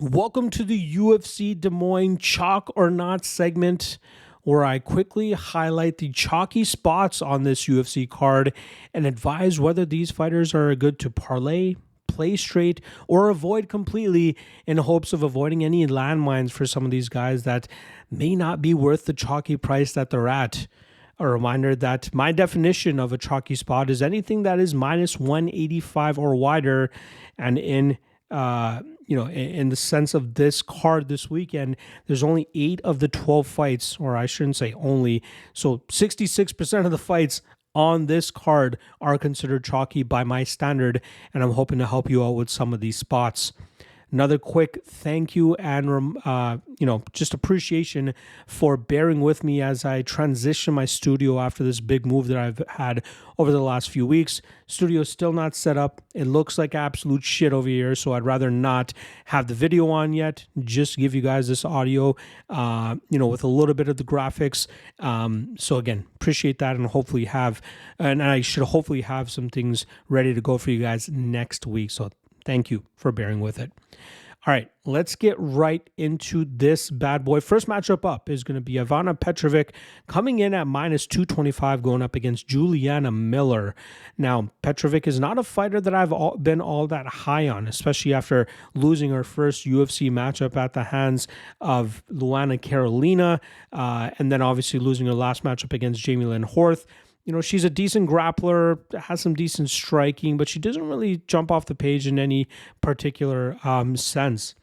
Welcome to the UFC Des Moines Chalk or Not segment, where I quickly highlight the chalky spots on this UFC card and advise whether these fighters are good to parlay, play straight, or avoid completely in hopes of avoiding any landmines for some of these guys that may not be worth the chalky price that they're at. A reminder that my definition of a chalky spot is anything that is minus 185 or wider, and in the sense of this card this weekend, there's only 8 of the 12 fights, or I shouldn't say only, so 66% of the fights on this card are considered chalky by my standard, and I'm hoping to help you out with some of these spots. Another quick thank you and just appreciation for bearing with me as I transition my studio after this big move that I've had over the last few weeks. Studio is still not set up. It looks like absolute shit over here, so I'd rather not have the video on yet. Just give you guys this audio, with a little bit of the graphics. So again, appreciate that, and I should hopefully have some things ready to go for you guys next week. So thank you for bearing with it. All right, let's get right into this bad boy. First matchup up is going to be Ivana Petrovic coming in at minus 225 going up against Juliana Miller. Now, Petrovic is not a fighter that I've been all that high on, especially after losing her first UFC matchup at the hands of Luana Carolina, and then obviously losing her last matchup against Jamie Lynn Horth. She's a decent grappler, has some decent striking, but she doesn't really jump off the page in any particular sense.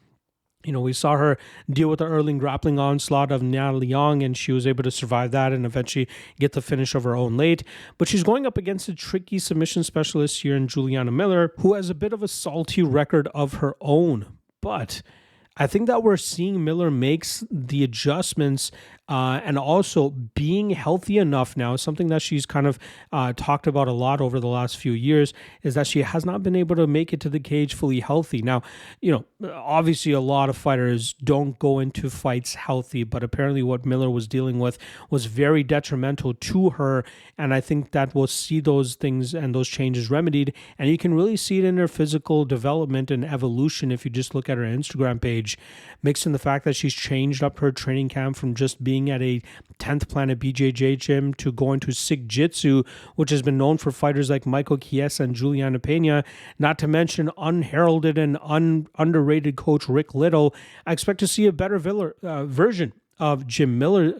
We saw her deal with the early grappling onslaught of Natalie Young, and she was able to survive that and eventually get the finish of her own late. But she's going up against a tricky submission specialist here in Juliana Miller, who has a bit of a salty record of her own. But I think that we're seeing Miller makes the adjustments and also being healthy enough now. Something that she's kind of talked about a lot over the last few years is that she has not been able to make it to the cage fully healthy. Now, obviously a lot of fighters don't go into fights healthy, but apparently what Miller was dealing with was very detrimental to her. And I think that we'll see those things and those changes remedied. And you can really see it in her physical development and evolution if you just look at her Instagram page, mixed in the fact that she's changed up her training camp from just being at a 10th Planet BJJ gym to going to Sig Jitsu, which has been known for fighters like Michael Chiesa and Juliana Pena, not to mention unheralded and underrated coach Rick Little. I expect to see a better version of Juliana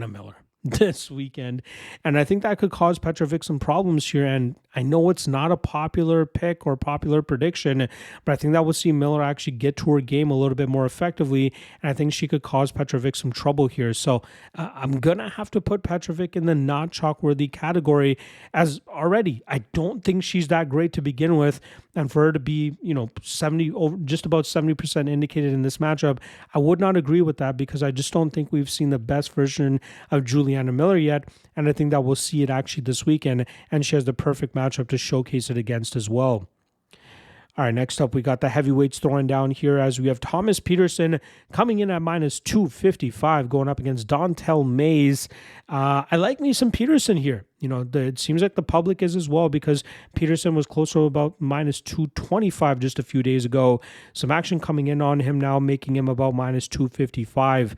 Miller this weekend, and I think that could cause Petrovic some problems here. And I know it's not a popular pick or popular prediction, but I think that we'll see Miller actually get to her game a little bit more effectively, and I think she could cause Petrovic some trouble here. So I'm gonna have to put Petrovic in the not chalk-worthy category, as already I don't think she's that great to begin with, and for her to be just about 70% indicated in this matchup, I would not agree with that, because I just don't think we've seen the best version of Juliana Miller yet, and I think that we'll see it actually this weekend, and she has the perfect matchup to showcase it against as well. All right, next up, we got the heavyweights throwing down here, as we have Thomas Petersen coming in at minus 255 going up against Dontel Mays. I like me some Petersen here. It seems like the public is as well, because Petersen was close to about minus 225 just a few days ago. Some action coming in on him now, making him about minus 255.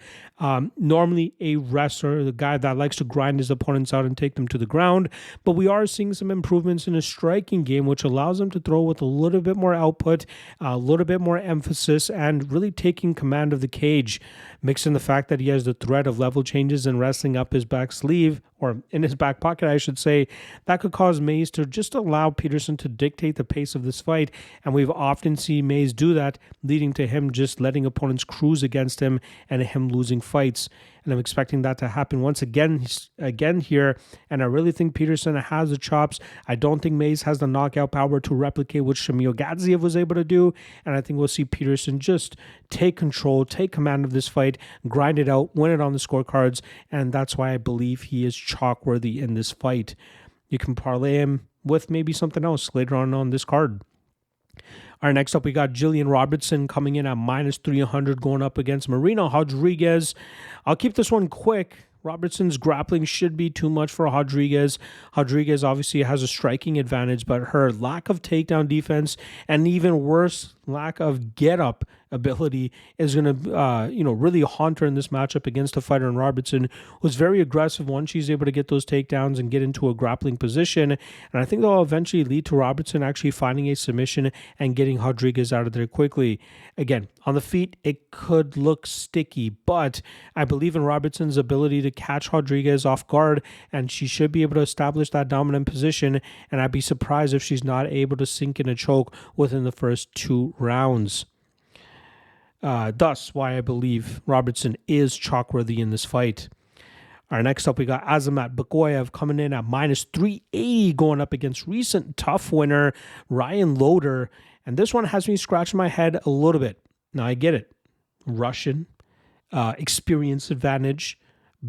Normally a wrestler, the guy that likes to grind his opponents out and take them to the ground, but we are seeing some improvements in his striking game, which allows him to throw with a little bit more output, a little bit more emphasis, and really taking command of the cage. Mixed in the fact that he has the threat of level changes and wrestling up his back sleeve, or in his back pocket, I should say, that could cause Mays to just allow Petersen to dictate the pace of this fight. And we've often seen Mays do that, leading to him just letting opponents cruise against him and him losing fights. And I'm expecting that to happen once again here. And I really think Petersen has the chops. I don't think Mays has the knockout power to replicate what Shamil Gadziev was able to do. And I think we'll see Petersen just take control, take command of this fight, grind it out, win it on the scorecards. And that's why I believe he is chalk-worthy in this fight. You can parlay him with maybe something else later on this card. All right, next up, we got Jillian Robertson coming in at minus 300 going up against Marina Rodriguez. I'll keep this one quick. Robertson's grappling should be too much for Rodriguez. Rodriguez obviously has a striking advantage, but her lack of takedown defense and even worse, lack of get-up ability is going to, really haunt her in this matchup against a fighter in Robertson who's very aggressive once she's able to get those takedowns and get into a grappling position. And I think that'll eventually lead to Robertson actually finding a submission and getting Rodriguez out of there quickly. Again, on the feet, it could look sticky, but I believe in Robertson's ability to catch Rodriguez off guard, and she should be able to establish that dominant position, and I'd be surprised if she's not able to sink in a choke within the first 2 rounds. Thus, why I believe Robertson is chalk-worthy in this fight. All right, next up, we got Azamat Bekoev coming in at minus 380, going up against recent tough winner Ryan Loder. And this one has me scratching my head a little bit. Now, I get it. Russian, experience advantage,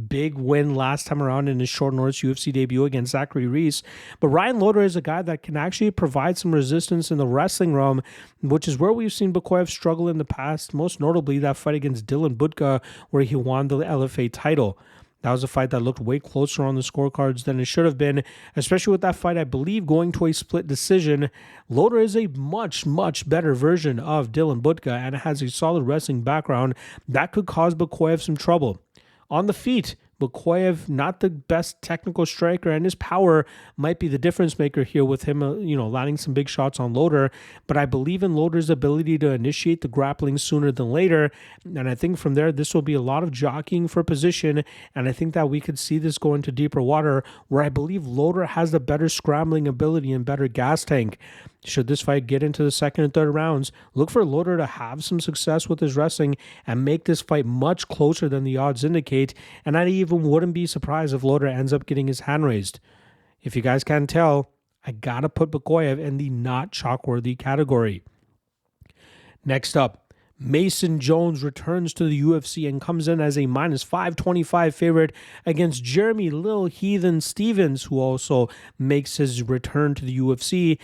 big win last time around in his short notice UFC debut against Zachary Reese. But Ryan Loder is a guy that can actually provide some resistance in the wrestling realm, which is where we've seen Bekoev struggle in the past, most notably that fight against Dylan Budka, where he won the LFA title. That was a fight that looked way closer on the scorecards than it should have been, especially with that fight, I believe, going to a split decision. Loder is a much, much better version of Dylan Budka and has a solid wrestling background that could cause Bekoev some trouble. On the feet, Bekoev, not the best technical striker, and his power might be the difference maker here with him, landing some big shots on Loder. But I believe in Loder's ability to initiate the grappling sooner than later. And I think from there, this will be a lot of jockeying for position. And I think that we could see this go into deeper water, where I believe Loder has the better scrambling ability and better gas tank. Should this fight get into the second and third rounds, look for Loder to have some success with his wrestling and make this fight much closer than the odds indicate. And I even wouldn't be surprised if Loder ends up getting his hand raised. If you guys can't tell, I gotta put Bekoev in the not chalk-worthy category. Next up, Mason Jones returns to the UFC and comes in as a minus 525 favorite against Jeremy Lil Heathen Stevens, who also makes his return to the UFC,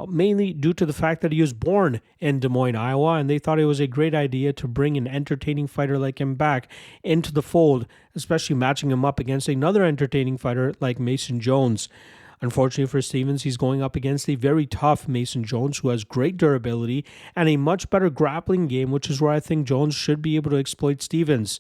mainly due to the fact that he was born in Des Moines, Iowa, and they thought it was a great idea to bring an entertaining fighter like him back into the fold, especially matching him up against another entertaining fighter like Mason Jones. Unfortunately for Stevens, he's going up against a very tough Mason Jones who has great durability and a much better grappling game, which is where I think Jones should be able to exploit Stevens.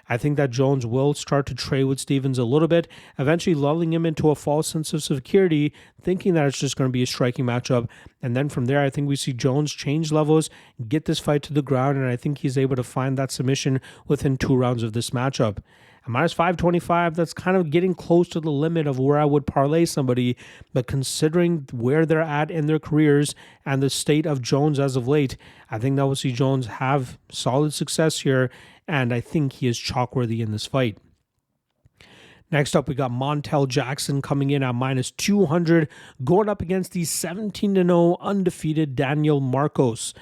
I think that Jones will start to trade with Stevens a little bit, eventually lulling him into a false sense of security, thinking that it's just going to be a striking matchup. And then from there, I think we see Jones change levels, get this fight to the ground, and I think he's able to find that submission within 2 rounds of this matchup. At minus 525, that's kind of getting close to the limit of where I would parlay somebody, but considering where they're at in their careers and the state of Jones as of late, I think that we'll see Jones have solid success here, and I think he is chalk-worthy in this fight. Next up, we got Montel Jackson coming in at minus 200, going up against the 17-0 undefeated Daniel Marcos.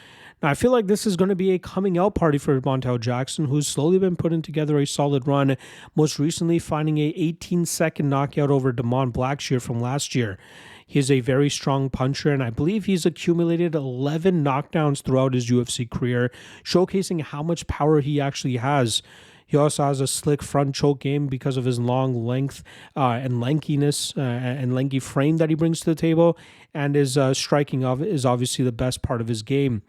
Now, I feel like this is going to be a coming out party for Montel Jackson, who's slowly been putting together a solid run, most recently finding a 18-second knockout over Damon Blackshear from last year. He's a very strong puncher, and I believe he's accumulated 11 knockdowns throughout his UFC career, showcasing how much power he actually has. He also has a slick front choke game because of his long length and lankiness and lanky frame that he brings to the table, and his striking is obviously the best part of his game.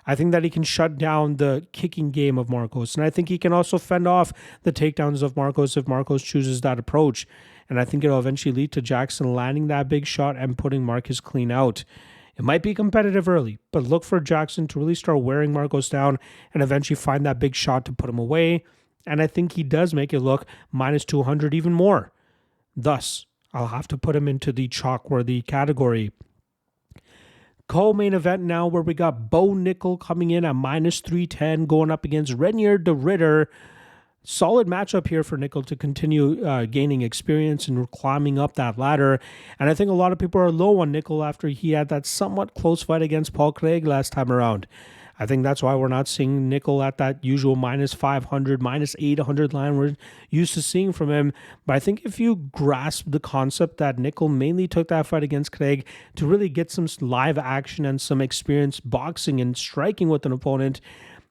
I think that he can shut down the kicking game of Marcos, and I think he can also fend off the takedowns of Marcos if Marcos chooses that approach. And I think it'll eventually lead to Jackson landing that big shot and putting Marcos clean out. It might be competitive early, but look for Jackson to really start wearing Marcos down and eventually find that big shot to put him away. And I think he does make it look minus 200 even more. Thus, I'll have to put him into the chalk-worthy category. Co-main event now, where we got Bo Nickal coming in at minus 310, going up against Renier de Ridder. Solid matchup here for Nickal to continue gaining experience and climbing up that ladder. And I think a lot of people are low on Nickal after he had that somewhat close fight against Paul Craig last time around. I think that's why we're not seeing Nickal at that usual minus 500, minus 800 line we're used to seeing from him. But I think if you grasp the concept that Nickal mainly took that fight against Craig to really get some live action and some experience boxing and striking with an opponent,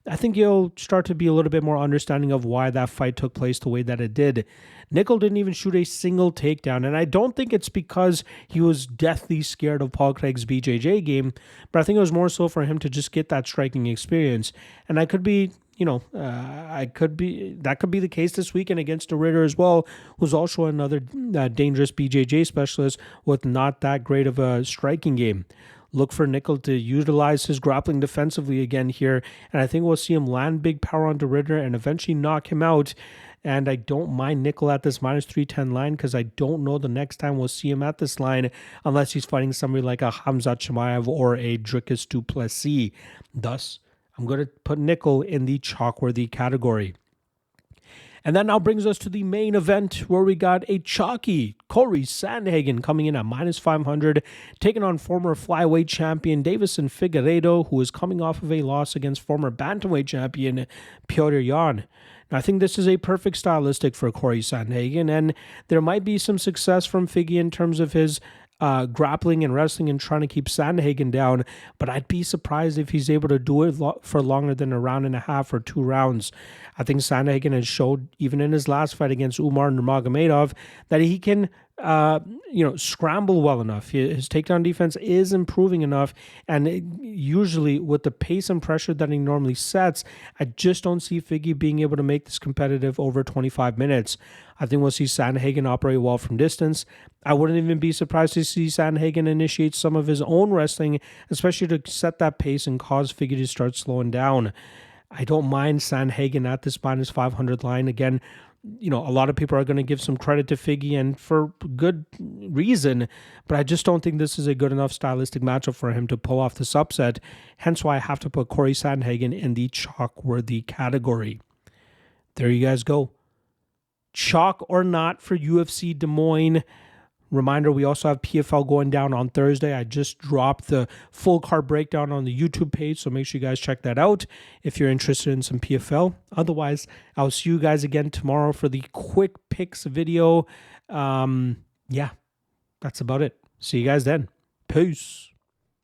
I think you'll start to be a little bit more understanding of why that fight took place the way that it did. Nickal didn't even shoot a single takedown, and I don't think it's because he was deathly scared of Paul Craig's BJJ game, but I think it was more so for him to just get that striking experience. And I could be, that could be the case this weekend against the Ritter as well, who's also another dangerous BJJ specialist with not that great of a striking game. Look for Nickal to utilize his grappling defensively again here, and I think we'll see him land big power on the Ritter and eventually knock him out. And I don't mind Nickal at this minus 310 line because I don't know the next time we'll see him at this line unless he's fighting somebody like a Khamzat Chimaev or a Dricus du Plessis. Thus, I'm going to put Nickal in the chalk-worthy category. And that now brings us to the main event where we got a chalky Corey Sandhagen coming in at minus 500, taking on former flyweight champion Davison Figueiredo, who is coming off of a loss against former bantamweight champion Petr Yan. Now, I think this is a perfect stylistic for Corey Sandhagen, and there might be some success from Figgy in terms of his grappling and wrestling and trying to keep Sandhagen down, but I'd be surprised if he's able to do it for longer than a round and a half or 2 rounds. I think Sandhagen has showed, even in his last fight against Umar Nurmagomedov, that he can scramble well enough. His takedown defense is improving enough, and usually with the pace and pressure that he normally sets, I just don't see Figgy being able to make this competitive over 25 minutes. I think we'll see Sandhagen operate well from distance. I wouldn't even be surprised to see Sandhagen initiate some of his own wrestling, especially to set that pace and cause Figgy to start slowing down. I don't mind Sandhagen at this minus 500 line. Again, a lot of people are going to give some credit to Figgy, and for good reason, but I just don't think this is a good enough stylistic matchup for him to pull off this upset, hence why I have to put Corey Sandhagen in the chalk-worthy category. There you guys go. Chalk or not for UFC Des Moines. Reminder, we also have PFL going down on Thursday. I just dropped the full card breakdown on the YouTube page, so make sure you guys check that out if you're interested in some PFL. Otherwise, I'll see you guys again tomorrow for the quick picks video. That's about it. See you guys then. Peace.